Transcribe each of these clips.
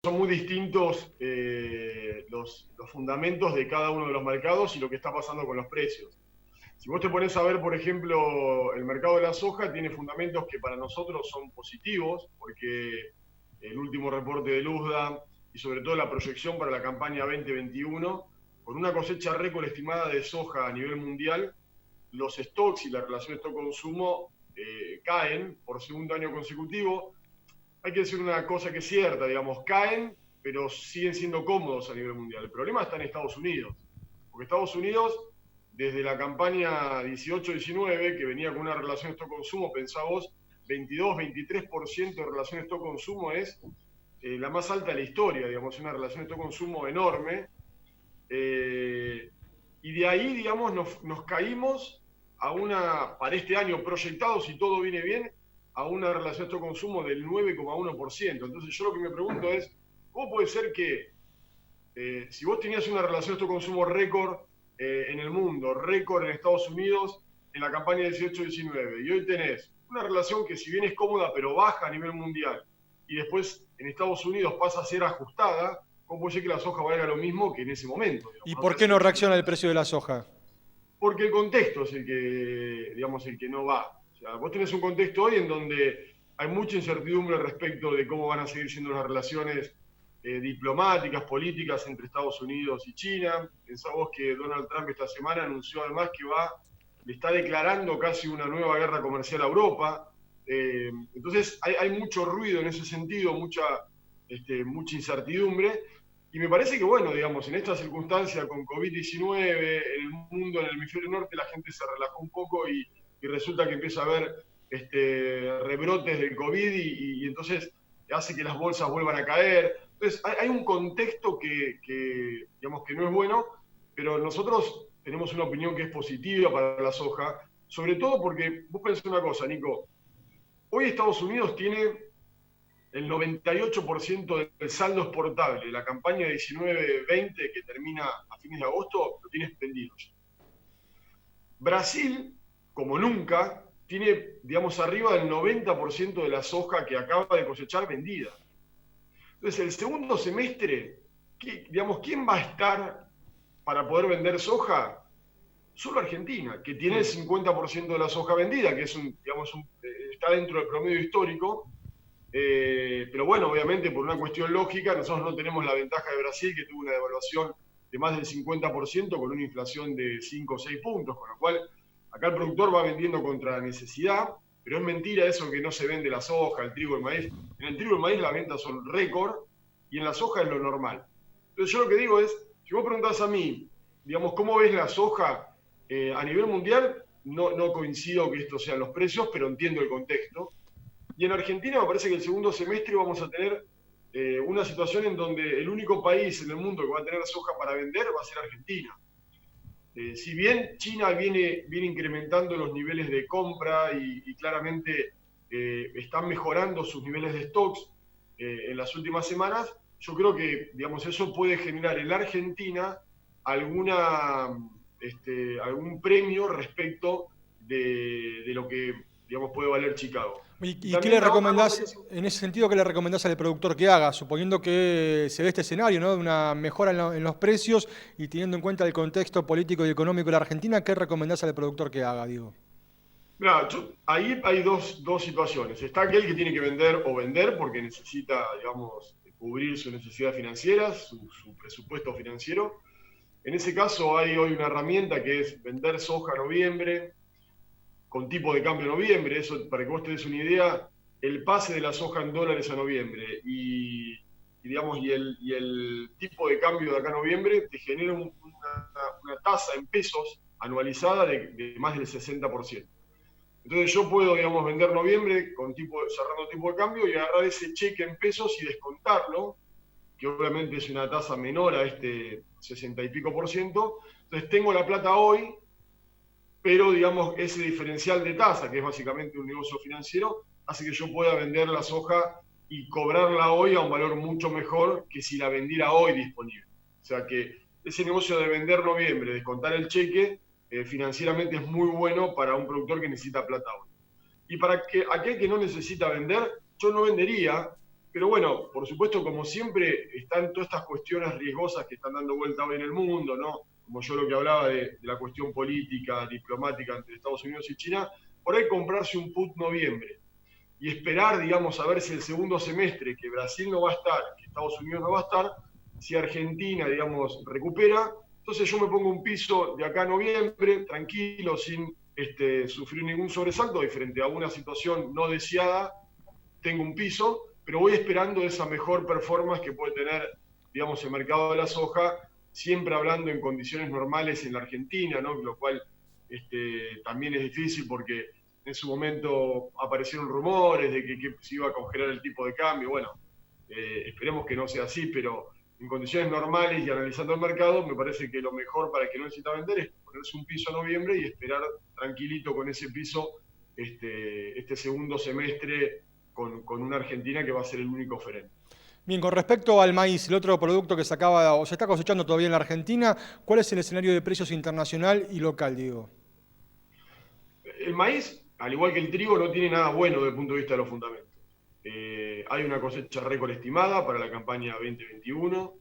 son muy distintos los fundamentos de cada uno de los mercados y lo que está pasando con los precios. Si vos te pones a ver, por ejemplo, el mercado de la soja tiene fundamentos que para nosotros son positivos, porque el último reporte de Luzda y sobre todo la proyección para la campaña 2021, con una cosecha récord estimada de soja a nivel mundial, los stocks y la relación stock-consumo caen por segundo año consecutivo. Hay que decir una cosa que es cierta, digamos, caen, pero siguen siendo cómodos a nivel mundial. El problema está en Estados Unidos, porque Estados Unidos, desde la campaña 18-19, que venía con una relación stock-consumo, pensá vos, 22-23% de relación stock-consumo es la más alta de la historia, digamos, una relación stock-consumo enorme. Y de ahí, digamos, nos caímos a para este año proyectado, si todo viene bien, a una relación stock-consumo del 9,1%. Entonces yo lo que me pregunto es, ¿cómo puede ser que si vos tenías una relación stock-consumo récord en el mundo, récord en Estados Unidos en la campaña 18-19, y hoy tenés una relación que si bien es cómoda pero baja a nivel mundial, y después en Estados Unidos pasa a ser ajustada, ¿cómo puede ser que la soja valga lo mismo que en ese momento? ¿Y Digamos, no por parece qué no mucha reacciona el explicación. precio de la soja? Porque el contexto es el que, digamos, el que no va. O sea, vos tenés un contexto hoy en donde hay mucha incertidumbre respecto de cómo van a seguir siendo las relaciones diplomáticas, políticas entre Estados Unidos y China. Pensá vos que Donald Trump esta semana anunció además que le está declarando casi una nueva guerra comercial a Europa. Entonces hay mucho ruido en ese sentido, mucha incertidumbre. Y me parece que, bueno, digamos, en esta circunstancia con COVID-19, en el mundo, en el hemisferio norte, la gente se relajó un poco y resulta que empieza a haber rebrotes del COVID y entonces hace que las bolsas vuelvan a caer. Entonces, hay un contexto digamos, que no es bueno, pero nosotros tenemos una opinión que es positiva para la soja, sobre todo porque, vos pensás una cosa, Nico, hoy Estados Unidos tiene el 98% del saldo exportable de la campaña 19-20 que termina a fines de agosto, lo tiene expendido ya. Brasil, como nunca, tiene, digamos, arriba del 90% de la soja que acaba de cosechar vendida. Entonces, el segundo semestre, digamos, ¿quién va a estar para poder vender soja? Solo Argentina, que tiene el 50% de la soja vendida, que es está dentro del promedio histórico. Pero bueno, obviamente por una cuestión lógica, nosotros no tenemos la ventaja de Brasil, que tuvo una devaluación de más del 50% con una inflación de 5 o 6 puntos, con lo cual acá el productor va vendiendo contra la necesidad, pero es mentira eso que no se vende la soja, el trigo, el maíz. En el trigo y el maíz las ventas son récord y en la soja es lo normal. Entonces yo lo que digo es, si vos preguntás a mí, digamos, ¿cómo ves la soja a nivel mundial? No coincido que esto sean los precios, pero entiendo el contexto. Y en Argentina me parece que el segundo semestre vamos a tener una situación en donde el único país en el mundo que va a tener soja para vender va a ser Argentina. Si bien China viene incrementando los niveles de compra y claramente están mejorando sus niveles de stocks en las últimas semanas, yo creo que digamos, eso puede generar en la Argentina algún premio respecto de lo que digamos, puede valer Chicago. Y ¿Y qué le también la otra cosa que recomendás, en ese sentido, qué le recomendás al productor que haga? Suponiendo que se ve este escenario, ¿no? De una mejora en los precios y teniendo en cuenta el contexto político y económico de la Argentina, ¿qué recomendás al productor que haga, digo? Mira, ahí hay dos situaciones. Está aquel que tiene que vender o vender porque necesita, digamos, cubrir sus necesidades financieras, su presupuesto financiero. En ese caso hay hoy una herramienta que es vender soja a noviembre con tipo de cambio a noviembre. Eso, para que vos te des una idea, el pase de la soja en dólares a noviembre digamos, y el tipo de cambio de acá a noviembre te genera una tasa en pesos anualizada de más del 60%. Entonces yo puedo, digamos, vender noviembre cerrando tipo de cambio y agarrar ese cheque en pesos y descontarlo, que obviamente es una tasa menor a este 60 y pico por ciento. Entonces tengo la plata hoy, pero digamos ese diferencial de tasa, que es básicamente un negocio financiero, hace que yo pueda vender la soja y cobrarla hoy a un valor mucho mejor que si la vendiera hoy disponible. O sea que ese negocio de vender noviembre, descontar el cheque, financieramente es muy bueno para un productor que necesita plata hoy. Y para aquel que no necesita vender, yo no vendería, Pero bueno, por supuesto, como siempre, están todas estas cuestiones riesgosas que están dando vuelta hoy en el mundo, ¿no? Como yo lo que hablaba de la cuestión política, diplomática entre Estados Unidos y China, por ahí comprarse un put noviembre y esperar, digamos, a ver si el segundo semestre, que Brasil no va a estar, que Estados Unidos no va a estar, si Argentina, digamos, recupera, entonces yo me pongo un piso de acá a noviembre, tranquilo, sin sufrir ningún sobresalto, y frente a una situación no deseada, tengo un piso, pero voy esperando esa mejor performance que puede tener, digamos, el mercado de la soja, siempre hablando en condiciones normales en la Argentina, ¿no? Lo cual también es difícil porque en su momento aparecieron rumores de que se iba a congelar el tipo de cambio. Bueno, esperemos que no sea así, pero en condiciones normales y analizando el mercado, me parece que lo mejor para el que no necesita vender es ponerse un piso a noviembre y esperar tranquilito con ese piso este segundo semestre con una Argentina que va a ser el único oferente. Bien, con respecto al maíz, el otro producto que se acaba o se está cosechando todavía en la Argentina, ¿cuál es el escenario de precios internacional y local, Diego? El maíz, al igual que el trigo, no tiene nada bueno desde el punto de vista de los fundamentos. Hay una cosecha récord estimada para la campaña 2021,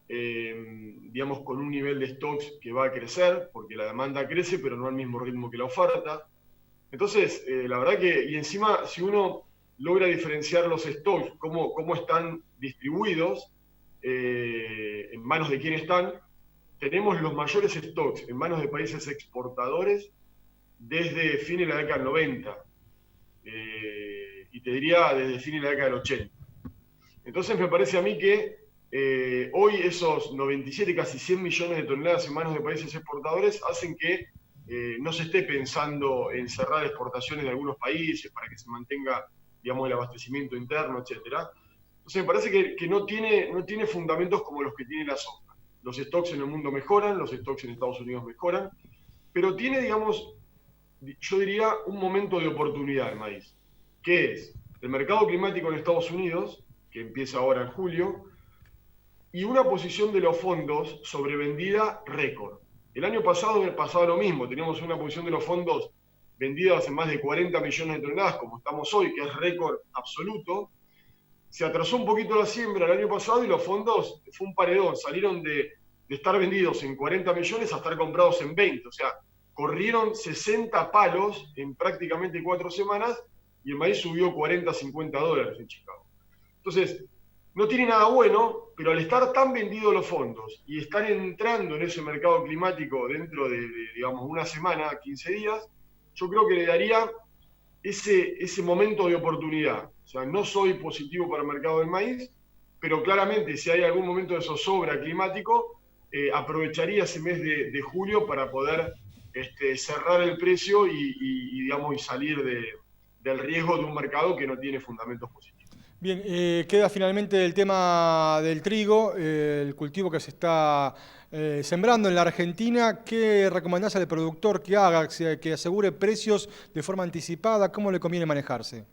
digamos con un nivel de stocks que va a crecer, porque la demanda crece, pero no al mismo ritmo que la oferta. Entonces, la verdad que, y encima, si uno logra diferenciar los stocks, cómo están distribuidos, en manos de quién están, tenemos los mayores stocks en manos de países exportadores desde fines de la década del 90, y te diría desde fines de la década del 80. Entonces me parece a mí que hoy esos 97, casi 100 millones de toneladas en manos de países exportadores hacen que no se esté pensando en cerrar exportaciones de algunos países para que se mantenga, digamos, el abastecimiento interno, etcétera. Entonces me parece que no tiene fundamentos como los que tiene la soja. Los stocks en el mundo mejoran, los stocks en Estados Unidos mejoran, pero tiene, digamos, yo diría, un momento de oportunidad el maíz, que es el mercado climático en Estados Unidos, que empieza ahora en julio, y una posición de los fondos sobrevendida récord. El año pasado pasaba lo mismo, teníamos una posición de los fondos vendidas en más de 40 millones de toneladas, como estamos hoy, que es récord absoluto. Se atrasó un poquito la siembra el año pasado y los fondos fue un paredón, salieron de estar vendidos en 40 millones a estar comprados en 20, o sea, corrieron 60 palos en prácticamente 4 semanas y el maíz subió 40, 50 dólares en Chicago. Entonces, no tiene nada bueno, pero al estar tan vendidos los fondos y estar entrando en ese mercado climático dentro de digamos, una semana, 15 días, yo creo que le daría ese momento de oportunidad. O sea, no soy positivo para el mercado del maíz, pero claramente si hay algún momento de zozobra climático, aprovecharía ese mes de julio para poder cerrar el precio digamos, y salir del riesgo de un mercado que no tiene fundamentos positivos. Bien, queda finalmente el tema del trigo, el cultivo que se está sembrando en la Argentina. ¿Qué recomendás al productor que haga, que asegure precios de forma anticipada? ¿Cómo le conviene manejarse?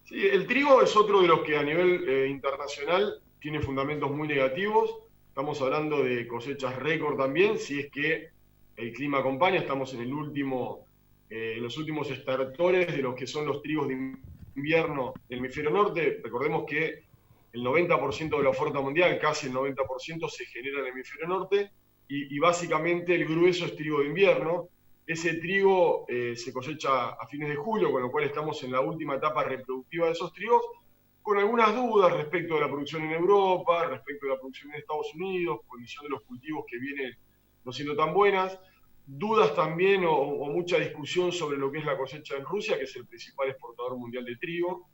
Sí, el trigo es otro de los que a nivel internacional tiene fundamentos muy negativos. Estamos hablando de cosechas récord también, si es que el clima acompaña. Estamos en los últimos estertores de los que son los trigos de invierno del hemisferio norte. Recordemos que el 90% de la oferta mundial, casi el 90%, se genera en el hemisferio norte y básicamente el grueso es trigo de invierno. Ese trigo se cosecha a fines de julio, con lo cual estamos en la última etapa reproductiva de esos trigos, con algunas dudas respecto de la producción en Europa, respecto de la producción en Estados Unidos, condición de los cultivos que vienen no siendo tan buenas, dudas también o mucha discusión sobre lo que es la cosecha en Rusia, que es el principal exportador mundial de trigo.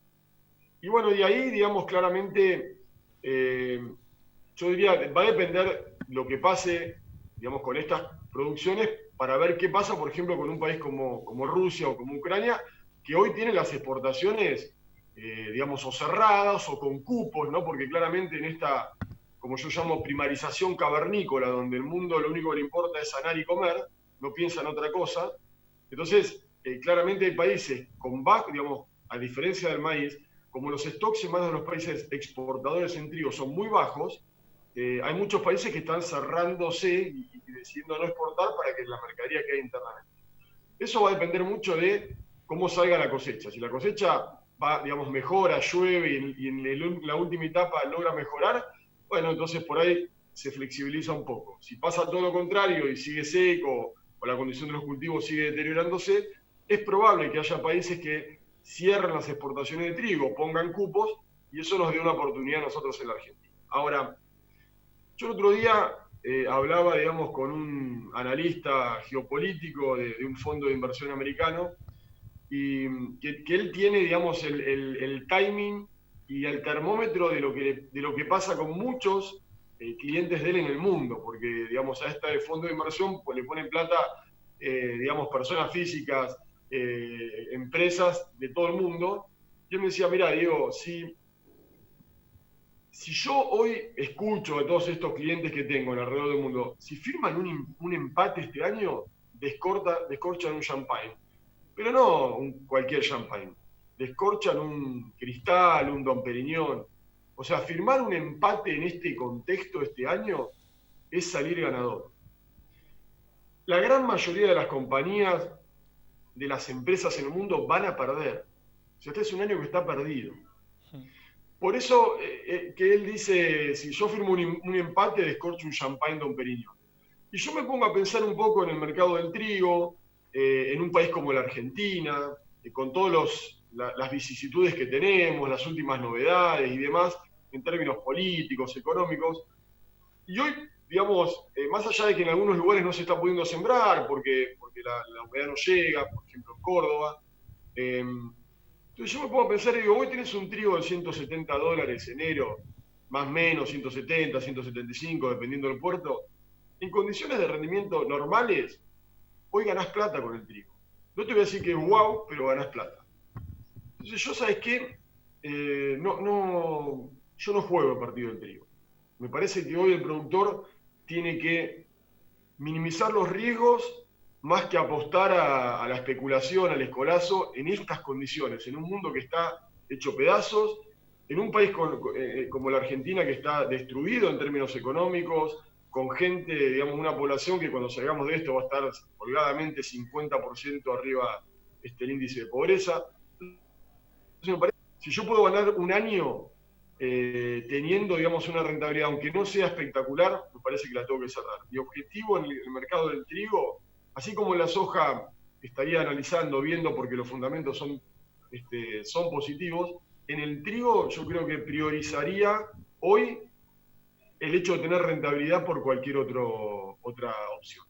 Y bueno, de ahí, digamos, claramente, yo diría, va a depender lo que pase, digamos, con estas producciones para ver qué pasa, por ejemplo, con un país como Rusia o como Ucrania, que hoy tiene las exportaciones, digamos, o cerradas o con cupos, ¿no? Porque claramente en esta, como yo llamo, primarización cavernícola, donde el mundo lo único que le importa es sanar y comer, no piensa en otra cosa. Entonces, claramente hay países con bajo, digamos, a diferencia del maíz, como los stocks en manos de los países exportadores en trigo son muy bajos, hay muchos países que están cerrándose y decidiendo no exportar para que la mercadería quede internamente. Eso va a depender mucho de cómo salga la cosecha. Si la cosecha digamos, mejora, llueve y en la última etapa logra mejorar, bueno, entonces por ahí se flexibiliza un poco. Si pasa todo lo contrario y sigue seco o la condición de los cultivos sigue deteriorándose, es probable que haya países que cierren las exportaciones de trigo, pongan cupos, y eso nos dé una oportunidad a nosotros en la Argentina. Ahora, yo el otro día hablaba, digamos, con un analista geopolítico de un fondo de inversión americano, y que él tiene, digamos, el timing y el termómetro de lo que pasa con muchos clientes de él en el mundo, porque, digamos, a este fondo de inversión pues, le ponen plata, digamos, personas físicas, empresas de todo el mundo. Yo me decía, mira, Diego, si yo hoy escucho a todos estos clientes que tengo alrededor del mundo, si firman un empate este año, descorchan un champagne. Pero no cualquier champagne. Descorchan un Cristal, un Dom Perignon. O sea, firmar un empate en este contexto este año es salir ganador. La gran mayoría de las compañías, de las empresas en el mundo, van a perder. O sea, este es un año que está perdido. Por eso que él dice, si yo firmo un empate, descorcho un champagne Dom Perignon. Y yo me pongo a pensar un poco en el mercado del trigo, en un país como la Argentina, con todas las vicisitudes que tenemos, las últimas novedades y demás, en términos políticos, económicos. Y hoy, digamos, más allá de que en algunos lugares no se está pudiendo sembrar porque la humedad no llega, por ejemplo en Córdoba, entonces yo me pongo a pensar y digo, hoy tienes un trigo de $170 enero, más o menos 170, 175, dependiendo del puerto. En condiciones de rendimiento normales, hoy ganás plata con el trigo. No te voy a decir que es wow, pero ganás plata. Entonces yo, ¿sabes qué? Yo no juego el partido del trigo. Me parece que hoy el productor tiene que minimizar los riesgos más que apostar a la especulación, al escolazo, en estas condiciones, en un mundo que está hecho pedazos, en un país como la Argentina que está destruido en términos económicos, con gente, digamos, una población que cuando salgamos de esto va a estar holgadamente 50% arriba el índice de pobreza. Entonces, me parece, si yo puedo ganar un año teniendo, digamos, una rentabilidad, aunque no sea espectacular, me parece que la tengo que cerrar. Mi objetivo en el mercado del trigo, así como en la soja estaría analizando, viendo, porque los fundamentos son positivos, en el trigo yo creo que priorizaría hoy el hecho de tener rentabilidad por cualquier otra opción.